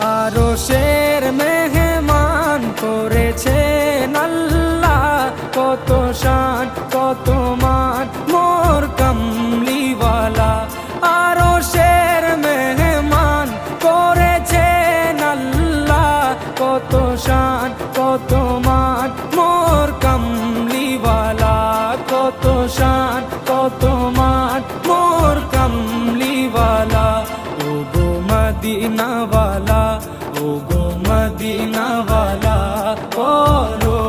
আরশের মেহমান করেছেন আল্লাহ, কত শান কত মান মোর কামলিওয়ালা। আরশের মেহমান করেছেন আল্লাহ, কত শান কত মান মোর কামলিওয়ালা, কত শান কত মান মোর কামলিওয়ালা। ও গো মদিনাওয়ালা, ও গো মদিনাওয়ালা, করো